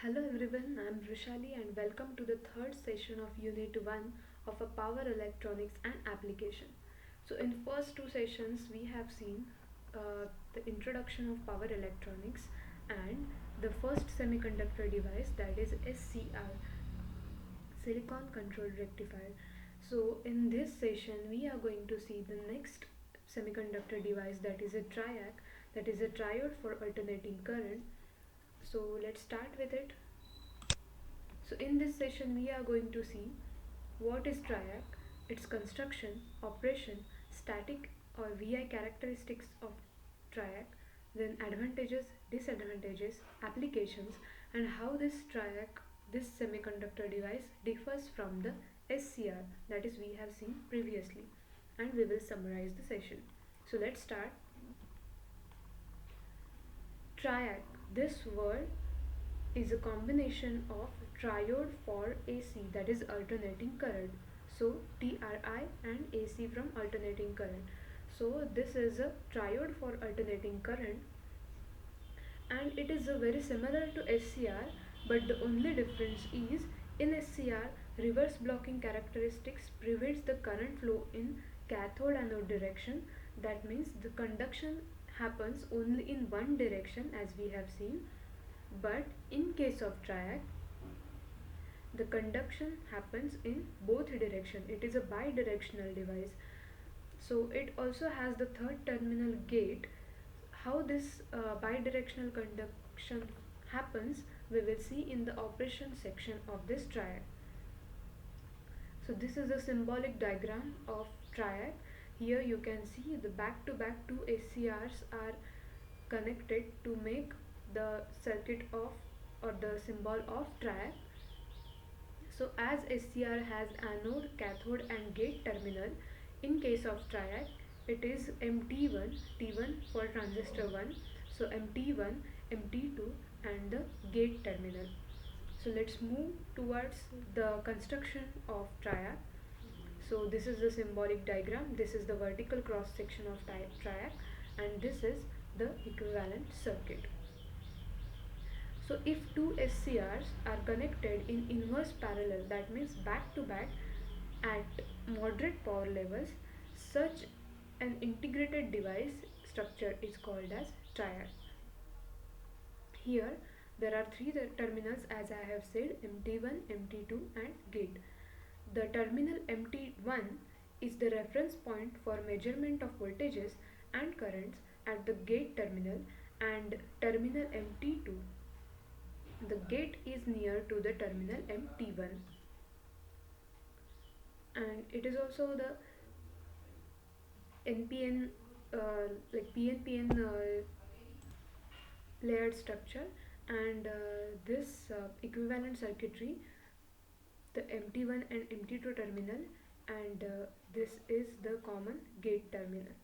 Hello everyone, I am Vrishali and welcome to the third session of Unit 1 of a Power Electronics and Application. So in first two sessions we have seen the introduction of power electronics and the first semiconductor device, that is SCR, silicon controlled rectifier. So in this session we are going to see the next semiconductor device, that is a triac, that is a triode for alternating current. So let's start with it. So in this session we are going to see what is triac, its construction, operation, static or VI characteristics of triac, then advantages, disadvantages, applications, and how this semiconductor device differs from the SCR that is we have seen previously, and we will summarize the session. So let's start. Triac. This word is a combination of triode for AC, that is alternating current. So TRI and AC from alternating current. So this is a triode for alternating current, and it is very similar to SCR, but the only difference is in SCR reverse blocking characteristics prevents the current flow in cathode anode direction. That means the conduction happens only in one direction as we have seen, but in case of triac the conduction happens in both direction. It is a bidirectional device. So it also has the third terminal gate. How this bidirectional conduction happens we will see in the operation section of this triac. So this is a symbolic diagram of triac. Here you can see the back to back two SCRs are connected to make the circuit of or the symbol of triac. So as SCR has anode, cathode and gate terminal, in case of triac it is MT1, T1 for transistor 1, so MT1, MT2 and the gate terminal. So let's move towards the construction of triac. So this is the symbolic diagram, this is the vertical cross section of triac, and this is the equivalent circuit. So if two SCRs are connected in inverse parallel, that means back to back at moderate power levels, such an integrated device structure is called as triac. Here there are three terminals as I have said, MT1, MT2 and gate. The terminal MT1 is the reference point for measurement of voltages and currents at the gate terminal, and terminal MT2, the gate is near to the terminal MT1, and it is also the NPN like PNPN layered structure, and this equivalent circuitry, the MT1 and MT2 terminal, and this is the common gate terminal.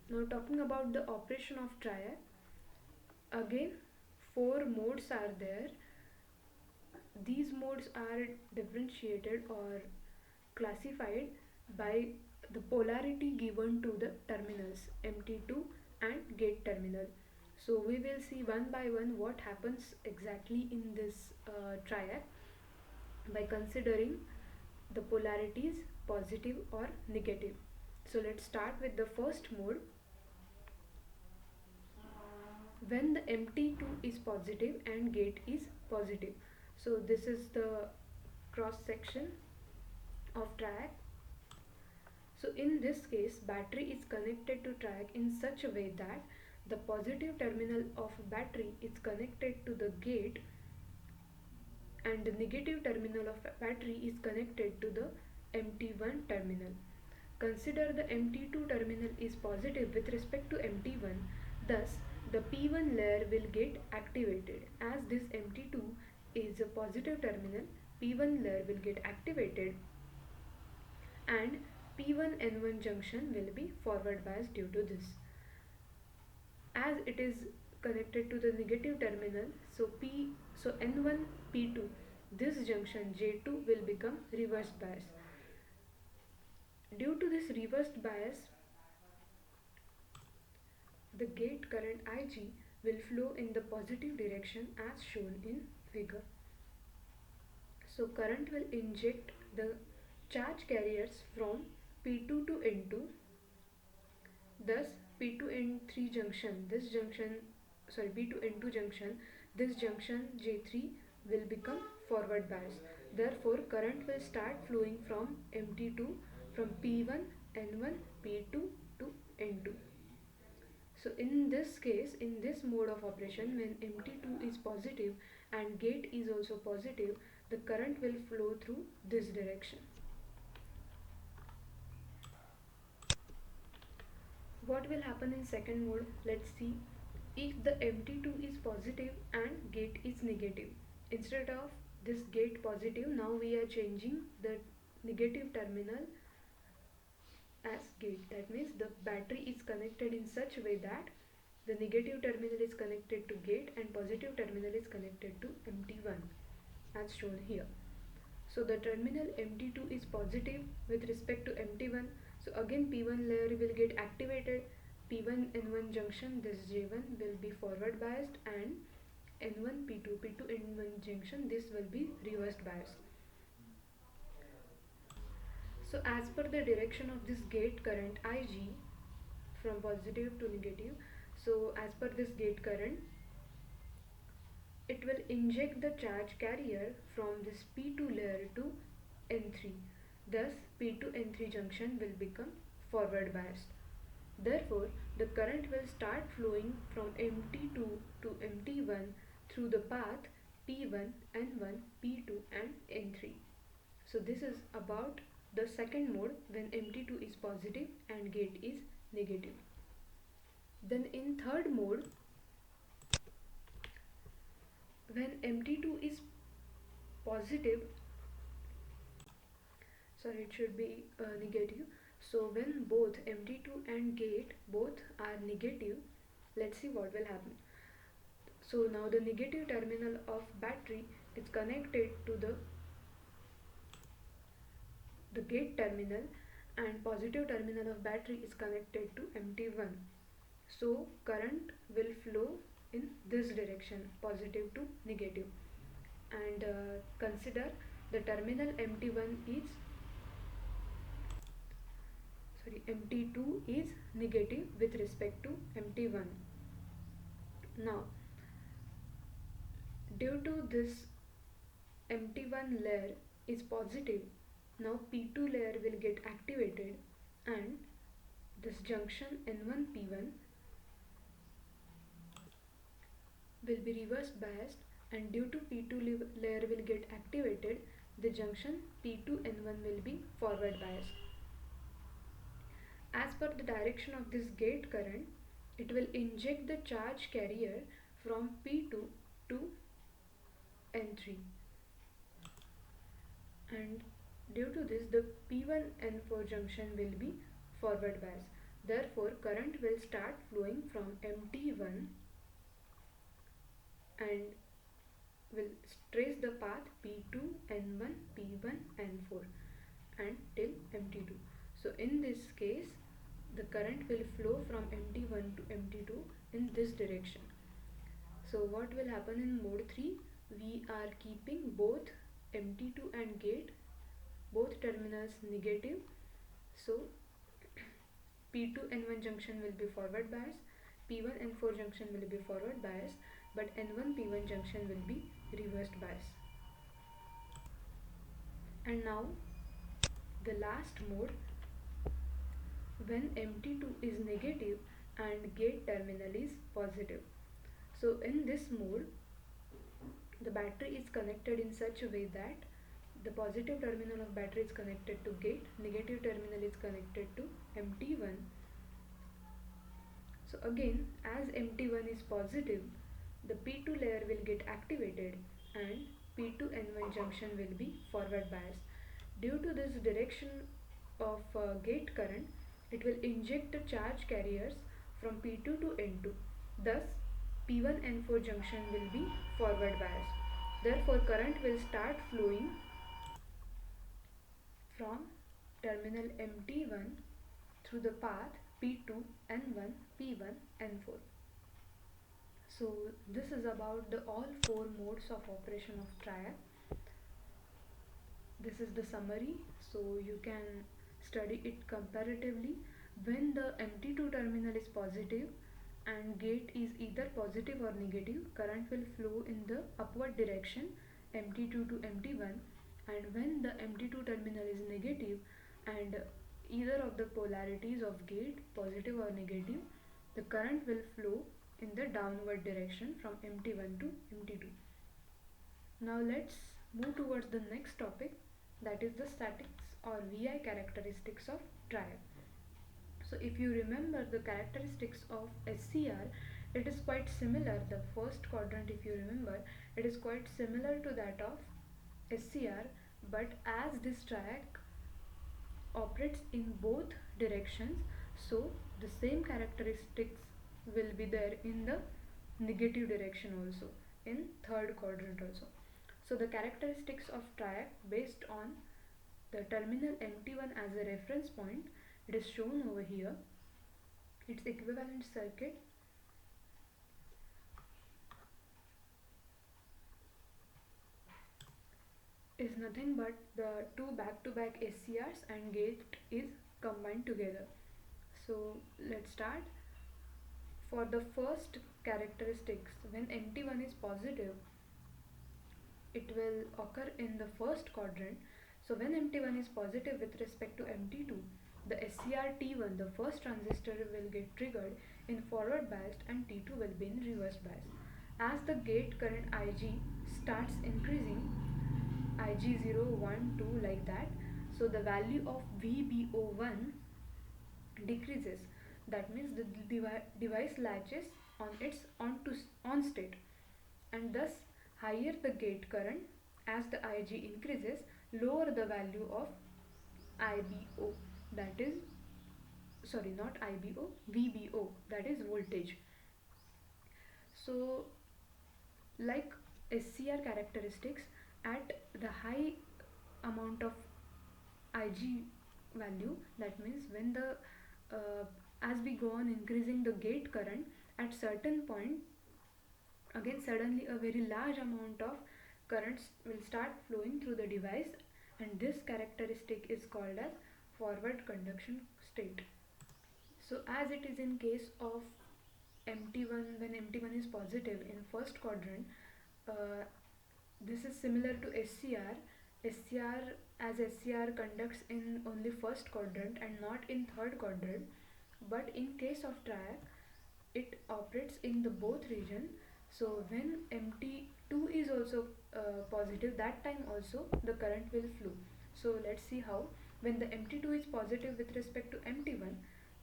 Now talking about the operation of triac, again four modes are there. These modes are differentiated or classified by the polarity given to the terminals MT2 and gate terminal. So we will see one by one what happens exactly in this triac by considering the polarities positive or negative. So let's start with the first mode. When the MT2 is positive and gate is positive. So this is the cross section of triac. So in this case battery is connected to triac in such a way that the positive terminal of battery is connected to the gate and the negative terminal of battery is connected to the MT1 terminal. Consider the MT2 terminal is positive with respect to MT1, thus the P1 layer will get activated. As this MT2 is a positive terminal, P1 layer will get activated and P1 N1 junction will be forward biased due to this. As it is connected to the negative terminal, so N1 P2, this junction J2 will become reverse bias. Due to this reversed bias, the gate current Ig will flow in the positive direction as shown in figure. So current will inject the charge carriers from P2 to N2. Thus P2 N3 junction, this junction, sorry, P2 N2 junction, this junction J3 will become forward bias. Therefore current will start flowing from MT2, from P1 N1 P2 to N2. So in this case, in this mode of operation, when MT2 is positive and gate is also positive, the current will flow through this direction. What will happen in second mode? Let's see. If the MT2 is positive and gate is negative, instead of this gate positive, now we are changing the negative terminal as gate. That means the battery is connected in such a way that the negative terminal is connected to gate and positive terminal is connected to MT1 as shown here. So the terminal MT2 is positive with respect to MT1. So again P1 layer will get activated. P1 N1 junction, this J1 will be forward biased, and N1 P2 P2 N1 junction, this will be reversed biased. So as per the direction of this gate current Ig from positive to negative, so as per this gate current, it will inject the charge carrier from this P2 layer to N3. Thus P2 N3 junction will become forward biased. Therefore the current will start flowing from MT2 to MT1 through the path P1, N1, P2 and N3. So this is about the second mode when MT2 is positive and gate is negative. Then in third mode, when MT2 is positive, sorry, it should be negative. So when both MT2 and gate both are negative, let's see what will happen. So now the negative terminal of battery is connected to the gate terminal, and positive terminal of battery is connected to MT1. So current will flow in this direction, positive to negative. And consider the terminal MT1 is, sorry, MT2 is negative with respect to MT1. Now due to this MT1 layer is positive, now P2 layer will get activated, and this junction N1 P1 will be reverse biased, and due to P2 layer will get activated, the junction P2 N1 will be forward biased. As per the direction of this gate current, it will inject the charge carrier from P2 to N3, and due to this the P1 N4 junction will be forward bias. Therefore current will start flowing from MT1 and will trace the path P2 N1 P1 N4 and till MT2. So in this case the current will flow from MT1 to MT2 in this direction. So what will happen in mode 3? We are keeping both MT2 and gate, both terminals negative. So P2 N1 junction will be forward bias, P1 N4 junction will be forward bias, but N1 P1 junction will be reversed bias. And now the last mode, when MT2 is negative and gate terminal is positive. So in this mode the battery is connected in such a way that the positive terminal of battery is connected to gate, negative terminal is connected to MT1. So again, as MT1 is positive, the P2 layer will get activated and P2 N1 junction will be forward biased. Due to this direction of gate current, it will inject the charge carriers from P2 to N2. Thus P1 N4 junction will be forward biased. Therefore current will start flowing from terminal MT1 through the path P2 N1 P1 N4. So this is about the all four modes of operation of triac. This is the summary, so you can study it comparatively. When the MT2 terminal is positive and gate is either positive or negative, current will flow in the upward direction MT2 to MT1, and when the MT2 terminal is negative and either of the polarities of gate positive or negative, the current will flow in the downward direction from MT1 to MT2. Now let's move towards the next topic, that is the statics or VI characteristics of triac. So if you remember the characteristics of SCR, it is quite similar. The first quadrant, if you remember, it is quite similar to that of SCR, but as this triac operates in both directions, so the same characteristics will be there in the negative direction also, in third quadrant also. So the characteristics of triac based on the terminal MT1 as a reference point, it is shown over here. Its equivalent circuit is nothing but the two back-to-back SCRs and gate is combined together. So let's start. For the first characteristics, when MT1 is positive, it will occur in the first quadrant. So when MT1 is positive with respect to MT2, the SCR T1, the first transistor, will get triggered in forward biased and T2 will be in reverse bias. As the gate current IG starts increasing, IG0, 1, 2 like that, so the value of VBO1 decreases. That means the device latches on its on state, and thus higher the gate current as the IG increases, lower the value of IBO, that is, sorry, not IBO, VBO, that is voltage. So like SCR characteristics, at the high amount of IG value, that means when the as we go on increasing the gate current, at certain point again suddenly a very large amount of currents will start flowing through the device, and this characteristic is called as forward conduction state. So as it is in case of MT1, when MT1 is positive in first quadrant, uh, this is similar to SCR. SCR, as SCR conducts in only first quadrant and not in third quadrant, but in case of triac, it operates in the both region. So when MT2 is also positive, that time also the current will flow. So let's see how. When the MT2 is positive with respect to MT1,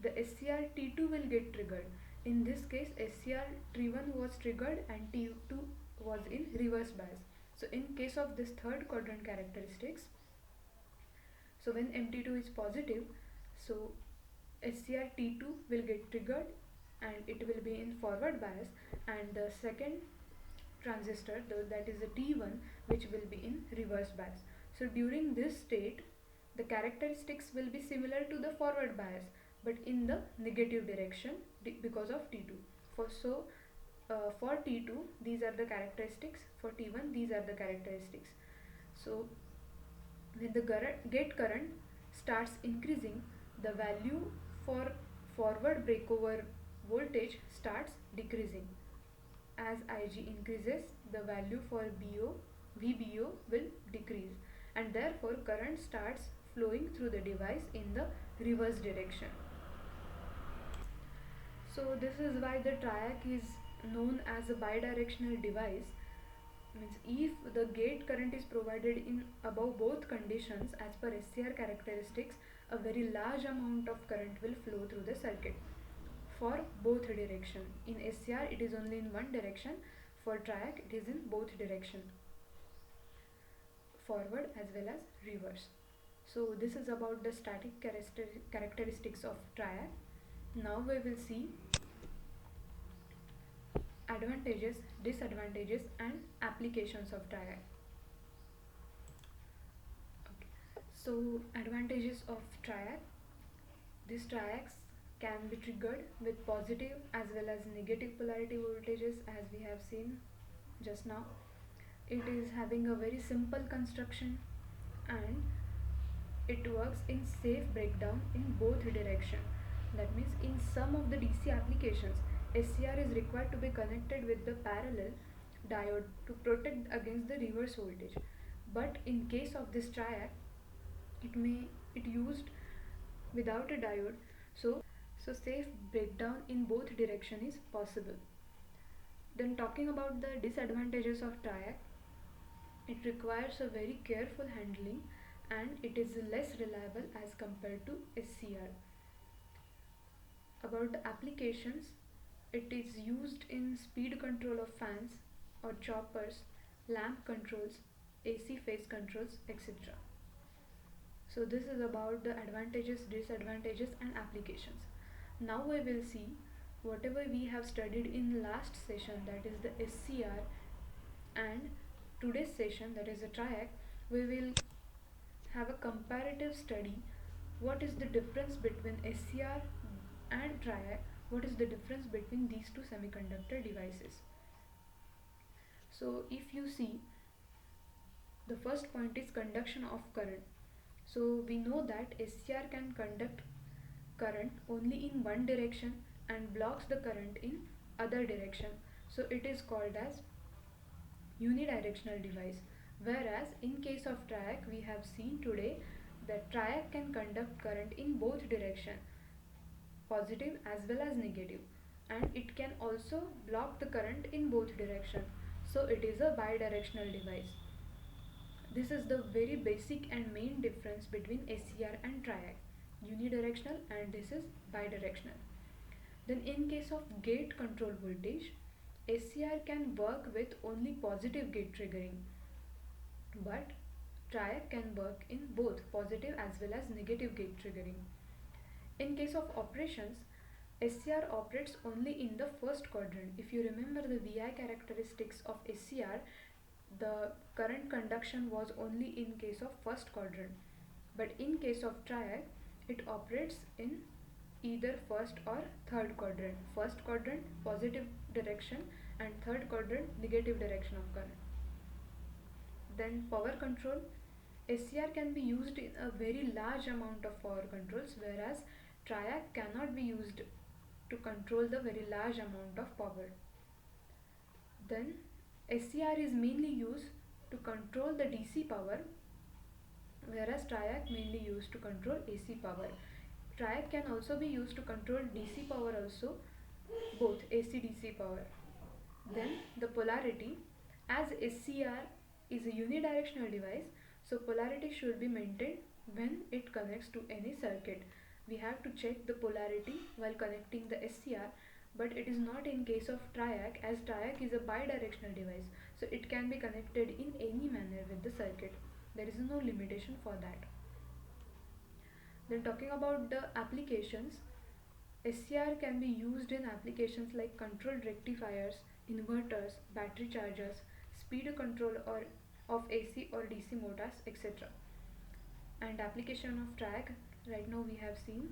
the SCR T2 will get triggered. In this case, SCR T1 was triggered and T2 was in reverse bias. So in case of this third quadrant characteristics, so when MT2 is positive, so SCR T2 will get triggered and it will be in forward bias, and the second transistor, that is the T1, which will be in reverse bias. So during this state, the characteristics will be similar to the forward bias but in the negative direction because of T2. For T2 these are the characteristics, for T1 these are the characteristics. So when the gate current starts increasing, the value for forward breakover voltage starts decreasing. As IG increases, the value for VBO will decrease, and therefore current starts flowing through the device in the reverse direction. So this is why the triac is known as a bidirectional device. Means if the gate current is provided in above both conditions as per SCR characteristics, a very large amount of current will flow through the circuit for both direction. In SCR it is only in one direction, for triac it is in both direction, forward as well as reverse. So this is about the static characteristics of triac. Now we will see advantages, disadvantages and applications of triac. Okay. So advantages of triac. These triacs can be triggered with positive as well as negative polarity voltages, as we have seen just now. It is having a very simple construction, and it works in safe breakdown in both direction. That means in some of the DC applications, SCR is required to be connected with the parallel diode to protect against the reverse voltage. But in case of this triac, it used without a diode, so safe breakdown in both direction is possible. Then talking about the disadvantages of triac, it requires a very careful handling and it is less reliable as compared to SCR. About the applications, it is used in speed control of fans or choppers, lamp controls, AC phase controls, etc. So this is about the advantages, disadvantages and applications. Now we will see whatever we have studied in last session, that is the SCR, and today's session, that is the triac. We will have a comparative study. What is the difference between SCR and triac? What is the difference between these two semiconductor devices? So if you see, the first point is conduction of current. So we know that SCR can conduct current only in one direction and blocks the current in other direction. So it is called as unidirectional device. Whereas in case of triac, we have seen today that triac can conduct current in both direction, positive as well as negative, and it can also block the current in both direction. So it is a bidirectional device. This is the very basic and main difference between SCR and triac, unidirectional and this is bidirectional. Then in case of gate control voltage, SCR can work with only positive gate triggering, but triac can work in both positive as well as negative gate triggering. In case of operations, SCR operates only in the first quadrant. If you remember the VI characteristics of SCR, the current conduction was only in case of first quadrant. But in case of triac, it operates in either first or third quadrant. First quadrant positive direction and third quadrant negative direction of current. Then power control. SCR can be used in a very large amount of power controls, whereas triac cannot be used to control the very large amount of power. Then SCR is mainly used to control the DC power, whereas triac mainly used to control AC power. Triac can also be used to control DC power also, both AC DC power. Then the polarity, as SCR is a unidirectional device, so polarity should be maintained when it connects to any circuit. We have to check the polarity while connecting the SCR, but it is not in case of triac, as triac is a bidirectional device, so it can be connected in any manner with the circuit. There is no limitation for that. Then talking about the applications, SCR can be used in applications like controlled rectifiers, inverters, battery chargers, speed control or of AC or DC motors, etc. And application of triac, right now we have seen,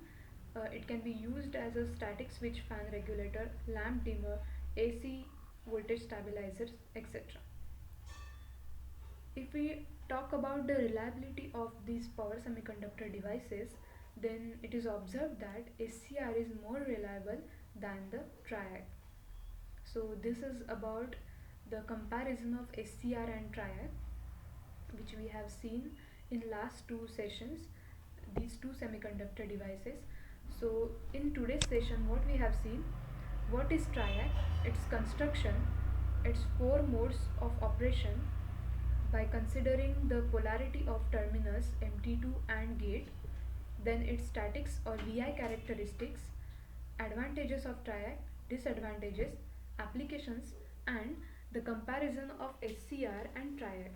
it can be used as a static switch fan regulator, lamp dimmer, AC voltage stabilizers, etc. If we talk about the reliability of these power semiconductor devices, then it is observed that SCR is more reliable than the triac. So this is about the comparison of SCR and triac, which we have seen in last two sessions, these two semiconductor devices. So in today's session, what we have seen, what is triac, its construction, its four modes of operation by considering the polarity of terminals MT2 and gate, then its statics or VI characteristics, advantages of triac, disadvantages, applications, and the comparison of SCR and triac.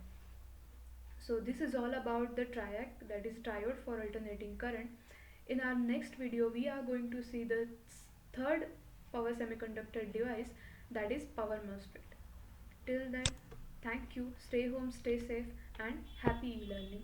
So this is all about the triac, that is triode for alternating current. In our next video, we are going to see the third power semiconductor device, that is power MOSFET. Till then, thank you, stay home, stay safe, and happy e-learning.